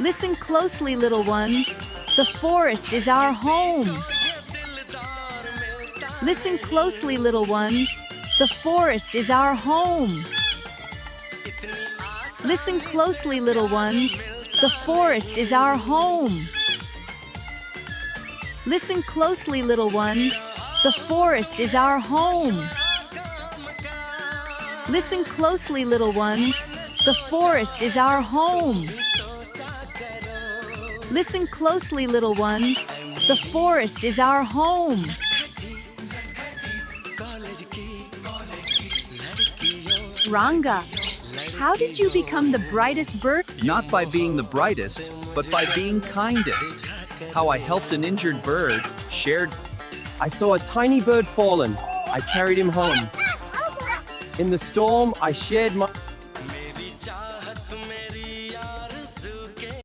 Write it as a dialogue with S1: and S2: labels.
S1: Listen closely, little ones. The forest is our home. Listen closely, little ones. The forest is our home. Listen closely, little ones. The forest is our home. Listen closely, little ones. The forest is our home. Listen closely, little ones. The forest is our home. Listen closely, little ones. The forest is our home. Ranga, how did you become the brightest bird?
S2: Not by being the brightest, but by being kindest. How I helped an injured bird, shared.
S3: I saw a tiny bird fallen. I carried him home. In the storm, I shared my...